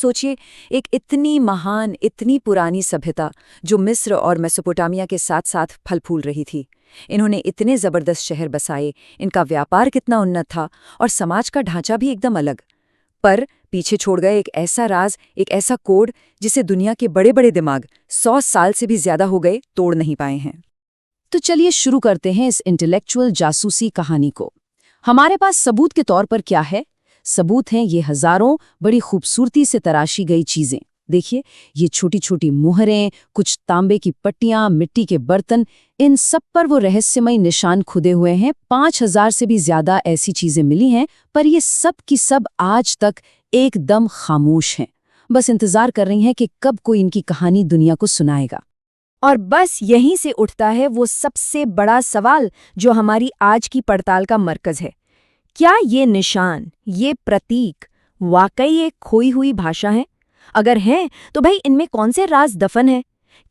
सोचिए, एक इतनी महान, इतनी पुरानी सभ्यता जो मिस्र और मेसोपोटामिया के साथ साथ फल फूल रही थी। इन्होंने इतने जबरदस्त शहर बसाए, इनका व्यापार कितना उन्नत था और समाज का ढांचा भी एकदम अलग। पर पीछे छोड़ गए एक ऐसा राज, एक ऐसा कोड जिसे दुनिया के बड़े बड़े दिमाग 100 साल से भी ज्यादा हो गए तोड़ नहीं पाए हैं। तो चलिए शुरू करते हैं इस इंटेलेक्चुअल जासूसी कहानी को। हमारे पास सबूत के तौर पर क्या है? सबूत हैं ये हजारों बड़ी खूबसूरती से तराशी गई चीजें। देखिए, ये छोटी छोटी मुहरें, कुछ तांबे की पट्टियां, मिट्टी के बर्तन, इन सब पर वो रहस्यमयी निशान खुदे हुए हैं। 5000 से भी ज्यादा ऐसी चीजें मिली हैं, पर ये सब की सब आज तक एकदम खामोश हैं। बस इंतजार कर रही हैं कि कब कोई इनकी कहानी दुनिया को सुनाएगा। और बस यहीं से उठता है वो सबसे बड़ा सवाल जो हमारी आज की पड़ताल का मरकज है। क्या ये निशान, ये प्रतीक वाकई एक खोई हुई भाषा है? अगर हैं, तो भाई इनमें कौन से राज दफन है?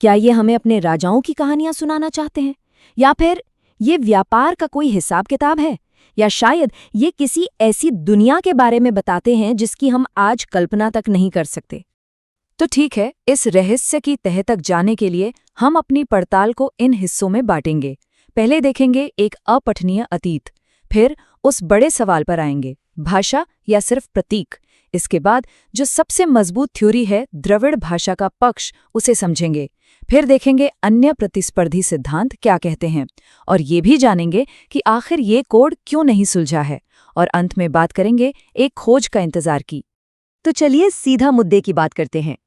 क्या ये हमें अपने राजाओं की कहानियां सुनाना चाहते हैं? या फिर ये व्यापार का कोई हिसाब किताब है? या शायद ये किसी ऐसी दुनिया के बारे में बताते हैं जिसकी हम आज कल्पना तक नहीं कर सकते? तो ठीक है, इस रहस्य की तह तक जाने के लिए हम अपनी पड़ताल को इन हिस्सों में बांटेंगे। पहले देखेंगे एक अपठनीय अतीत, फिर उस बड़े सवाल पर आएंगे, भाषा या सिर्फ प्रतीक। इसके बाद जो सबसे मजबूत थ्योरी है, द्रविड़ भाषा का पक्ष, उसे समझेंगे। फिर देखेंगे अन्य प्रतिस्पर्धी सिद्धांत क्या कहते हैं, और ये भी जानेंगे कि आखिर ये कोड क्यों नहीं सुलझा है। और अंत में बात करेंगे एक खोज का इंतजार की। तो चलिए सीधा मुद्दे की बात करते हैं।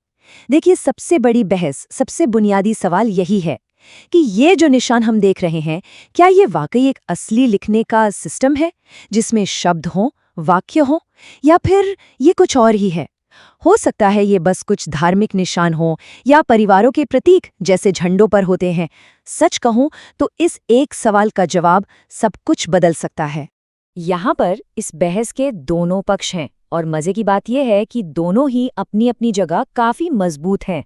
देखिए, सबसे बड़ी बहस, सबसे बुनियादी सवाल यही है कि ये जो निशान हम देख रहे हैं, क्या ये वाकई एक असली लिखने का सिस्टम है जिसमें शब्द हों, वाक्य हों, या फिर ये कुछ और ही है? हो सकता है ये बस कुछ धार्मिक निशान हो या परिवारों के प्रतीक जैसे झंडों पर होते हैं। सच कहूं तो इस एक सवाल का जवाब सब कुछ बदल सकता है। यहाँ पर इस बहस के दोनों पक्ष हैं, और मजे की बात यह है कि दोनों ही अपनी अपनी जगह काफी मजबूत हैं।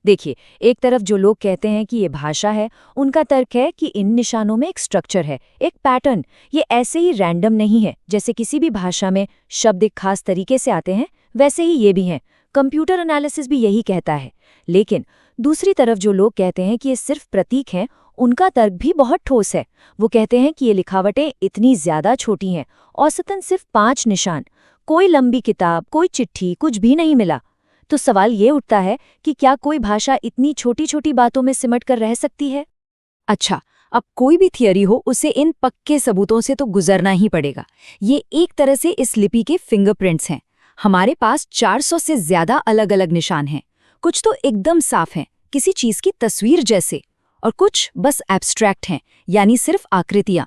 देखिए, एक तरफ जो लोग कहते हैं कि ये भाषा है, उनका तर्क है कि इन निशानों में एक स्ट्रक्चर है, एक पैटर्न। ये ऐसे ही रैंडम नहीं है। जैसे किसी भी भाषा में शब्द एक खास तरीके से आते हैं, वैसे ही ये भी हैं। कंप्यूटर एनालिसिस भी यही कहता है। लेकिन दूसरी तरफ जो लोग कहते हैं कि ये सिर्फ प्रतीक हैं, उनका तर्क भी बहुत ठोस है। वो कहते हैं कि ये लिखावटें इतनी ज्यादा छोटी हैं, औसतन सिर्फ 5 निशान। कोई लंबी किताब, कोई चिट्ठी, कुछ भी नहीं मिला। तो सवाल ये उठता है कि क्या कोई भाषा इतनी छोटी छोटी बातों में सिमट कर रह सकती है? अच्छा, अब कोई भी थियरी हो, उसे इन पक्के सबूतों से तो गुजरना ही पड़ेगा। ये एक तरह से इस लिपि के फिंगरप्रिंट्स हैं। हमारे पास 400 से ज्यादा अलग अलग निशान हैं। कुछ तो एकदम साफ हैं, किसी चीज की तस्वीर जैसे, और कुछ बस एब्स्ट्रैक्ट हैं, यानी सिर्फ आकृतियां।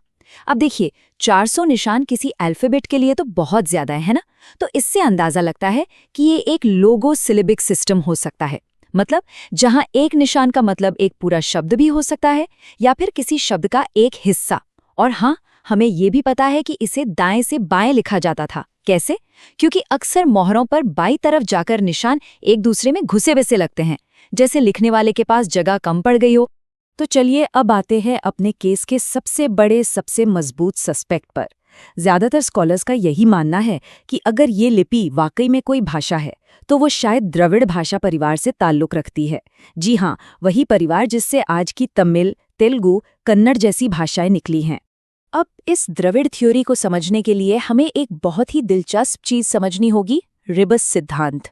अब देखिए, 400 निशान किसी अल्फाबेट के लिए तो बहुत ज्यादा है ना? तो इससे अंदाजा लगता है कि ये एक लोगो सिलेबिक सिस्टम हो सकता है। मतलब जहां एक निशान का मतलब एक पूरा शब्द भी हो सकता है, या फिर किसी शब्द का एक हिस्सा। और हाँ, हमें ये भी पता है कि इसे दाएं से बाएं लिखा जाता था। कैसे? क्योंकि अक्सर मोहरों पर बाईं तरफ जाकर निशान एक दूसरे में घुसे वैसे लगते हैं, जैसे लिखने वाले के पास जगह कम पड़ गई हो। तो चलिए अब आते हैं अपने केस के सबसे बड़े, सबसे मजबूत सस्पेक्ट पर। ज्यादातर स्कॉलर्स का यही मानना है कि अगर ये लिपि वाकई में कोई भाषा है, तो वो शायद द्रविड़ भाषा परिवार से ताल्लुक रखती है। जी हाँ, वही परिवार जिससे आज की तमिल, तेलुगु, कन्नड़ जैसी भाषाएं निकली हैं। अब इस द्रविड़ थ्योरी को समझने के लिए हमें एक बहुत ही दिलचस्प चीज समझनी होगी, रिबस सिद्धांत।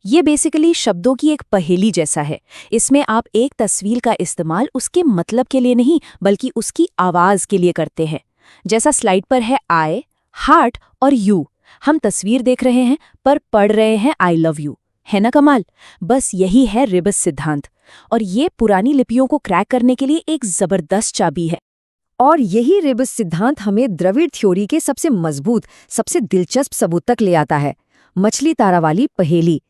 ये बेसिकली शब्दों की एक पहेली जैसा है। इसमें आप एक तस्वीर का इस्तेमाल उसके मतलब के लिए नहीं, बल्कि उसकी आवाज के लिए करते हैं। जैसा स्लाइड पर है आई, हार्ट और यू। हम तस्वीर देख रहे हैं पर पढ़ रहे हैं आई लव यू। है ना कमाल? बस यही है रिबस सिद्धांत, और ये पुरानी लिपियों को क्रैक करने के लिए एक जबरदस्त चाबी है। और यही रिबस सिद्धांत हमें द्रविड़ थ्योरी के सबसे मजबूत, सबसे दिलचस्प सबूत तक ले आता है, मछली तारा वाली पहेली।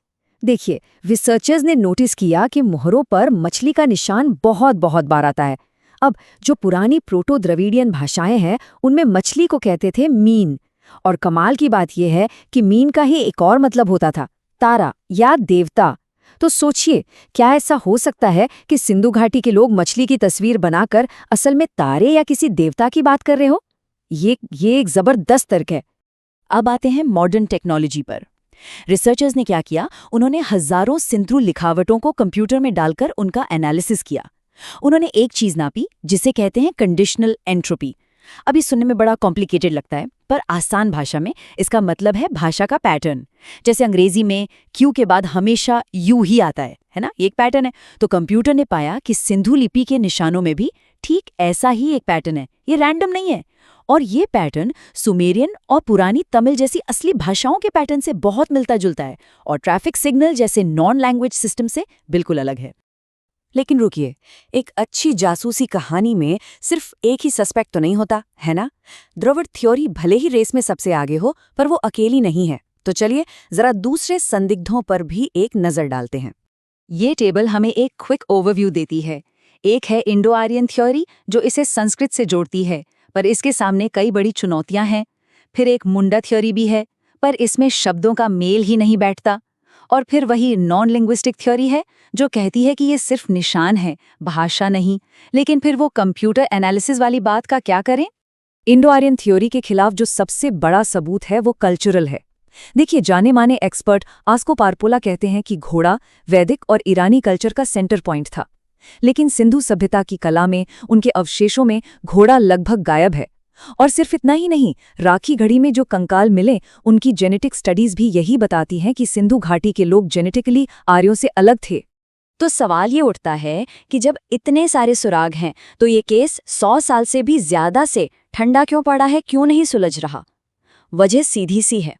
देखिए, रिसर्चर्स ने नोटिस किया कि मोहरों पर मछली का निशान बहुत बहुत बार आता है। अब जो पुरानी प्रोटो द्रविडियन भाषाएं हैं, उनमें मछली को कहते थे मीन। और कमाल की बात यह है कि मीन का ही एक और मतलब होता था, तारा या देवता। तो सोचिए, क्या ऐसा हो सकता है कि सिंधु घाटी के लोग मछली की तस्वीर बनाकर असल में तारे या किसी देवता की बात कर रहे हो? ये एक जबरदस्त तर्क है। अब आते हैं मॉडर्न टेक्नोलॉजी पर। रिसर्चर्स ने क्या किया, उन्होंने हजारों सिंधु लिखावटों को कंप्यूटर में डालकर उनका एनालिसिस किया। उन्होंने एक चीज नापी जिसे कहते हैं कंडीशनल एंट्रोपी। अभी सुनने में बड़ा कॉम्प्लिकेटेड लगता है, पर आसान भाषा में इसका मतलब है भाषा का पैटर्न। जैसे अंग्रेजी में क्यू के बाद हमेशा यू ही आता है ना, ये एक पैटर्न है। तो कंप्यूटर ने पाया कि सिंधु लिपि के निशानों में भी ठीक ऐसा ही एक पैटर्न है, ये रैंडम नहीं है। और ये पैटर्न सुमेरियन और पुरानी तमिल जैसी असली भाषाओं के पैटर्न से बहुत मिलता जुलता है और ट्रैफिक सिग्नल जैसे नॉन लैंग्वेज सिस्टम से बिल्कुल अलग है। लेकिन रुकिए, एक अच्छी जासूसी कहानी में सिर्फ एक ही सस्पेक्ट तो नहीं होता, है ना? द्रविड़ थ्योरी भले ही रेस में सबसे आगे हो, पर वो अकेली नहीं है। तो चलिए जरा दूसरे संदिग्धों पर भी एक नजर डालते हैं। ये टेबल हमें एक क्विक ओवरव्यू देती है। एक है इंडो आर्यन थ्योरी, जो इसे संस्कृत से जोड़ती है, पर इसके सामने कई बड़ी चुनौतियां हैं। फिर एक मुंडा थ्योरी भी है, पर इसमें शब्दों का मेल ही नहीं बैठता। और फिर वही नॉन लिंग्विस्टिक थ्योरी है, जो कहती है कि ये सिर्फ निशान है, भाषा नहीं। लेकिन फिर वो कंप्यूटर एनालिसिस वाली बात का क्या करें? इंडो आर्यन थ्योरी के खिलाफ जो सबसे बड़ा सबूत है वो कल्चरल है। देखिए, जाने माने एक्सपर्ट आस्को पारपोला कहते हैं कि घोड़ा वैदिक और ईरानी कल्चर का सेंटर पॉइंट था। लेकिन सिंधु सभ्यता की कला में, उनके अवशेषों में घोड़ा लगभग गायब है। और सिर्फ इतना ही नहीं, राखी घड़ी में जो कंकाल मिले, उनकी जेनेटिक स्टडीज भी यही बताती हैं कि सिंधु घाटी के लोग जेनेटिकली आर्यों से अलग थे। तो सवाल ये उठता है कि जब इतने सारे सुराग हैं, तो ये केस 100 साल से भी ज्यादा से ठंडा क्यों पड़ा है, क्यों नहीं सुलझ रहा? वजह सीधी सी है,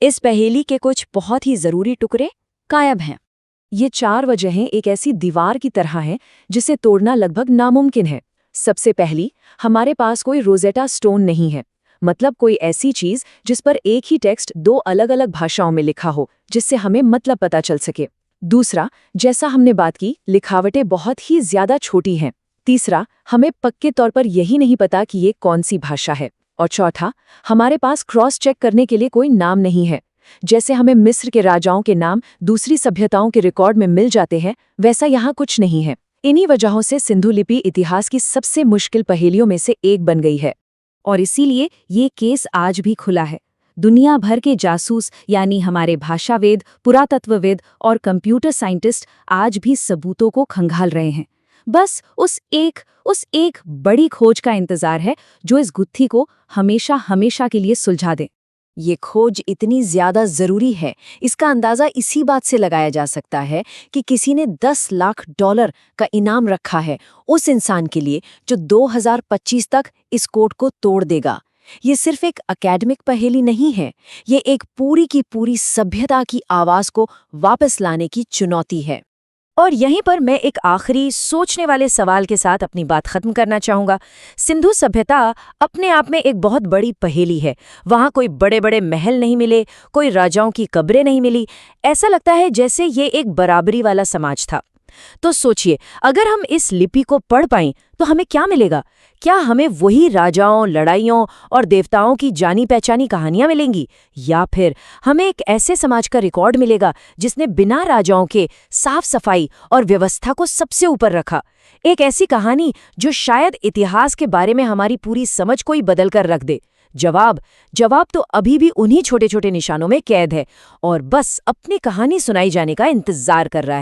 इस पहेली के कुछ बहुत ही जरूरी टुकड़े गायब हैं। ये 4 वजहें एक ऐसी दीवार की तरह हैं जिसे तोड़ना लगभग नामुमकिन है। सबसे पहली, हमारे पास कोई रोजेटा स्टोन नहीं है, मतलब कोई ऐसी चीज जिस पर एक ही टेक्स्ट 2 अलग-अलग भाषाओं में लिखा हो, जिससे हमें मतलब पता चल सके। दूसरा, जैसा हमने बात की, लिखावटें बहुत ही ज्यादा छोटी हैं। तीसरा, हमें पक्के तौर पर यही नहीं पता कि ये कौन सी भाषा है। और चौथा, हमारे पास क्रॉस चेक करने के लिए कोई नाम नहीं है। जैसे हमें मिस्र के राजाओं के नाम दूसरी सभ्यताओं के रिकॉर्ड में मिल जाते हैं, वैसा यहाँ कुछ नहीं है। इन्हीं वजहों से सिंधु लिपि इतिहास की सबसे मुश्किल पहेलियों में से एक बन गई है। और इसीलिए ये केस आज भी खुला है। दुनिया भर के जासूस, यानी हमारे भाषावेद, पुरातत्वविद और कंप्यूटर साइंटिस्ट आज भी सबूतों को खंगाल रहे हैं। बस उस एक बड़ी खोज का इंतजार है, जो इस गुत्थी को हमेशा हमेशा के लिए सुलझा दे। ये खोज इतनी ज्यादा जरूरी है, इसका अंदाजा इसी बात से लगाया जा सकता है कि किसी ने $10 लाख का इनाम रखा है उस इंसान के लिए जो 2025 तक इस कोड को तोड़ देगा। ये सिर्फ एक एकेडमिक पहेली नहीं है, ये एक पूरी की पूरी सभ्यता की आवाज को वापस लाने की चुनौती है। और यहीं पर मैं एक आखिरी सोचने वाले सवाल के साथ अपनी बात खत्म करना चाहूंगा। सिंधु सभ्यता अपने आप में एक बहुत बड़ी पहेली है। वहां कोई बड़े बड़े महल नहीं मिले, कोई राजाओं की कब्रें नहीं मिली। ऐसा लगता है जैसे ये एक बराबरी वाला समाज था। तो सोचिए, अगर हम इस लिपि को पढ़ पाएं तो हमें क्या मिलेगा? क्या हमें वही राजाओं, लड़ाइयों और देवताओं की जानी पहचानी कहानियां मिलेंगी, या फिर हमें एक ऐसे समाज का रिकॉर्ड मिलेगा जिसने बिना राजाओं के साफ सफाई और व्यवस्था को सबसे ऊपर रखा? एक ऐसी कहानी जो शायद इतिहास के बारे में हमारी पूरी समझ को ही बदल कर रख दे। जवाब तो अभी भी उन्हीं छोटे छोटे निशानों में कैद है और बस अपनी कहानी सुनाई जाने का इंतजार कर रहा है।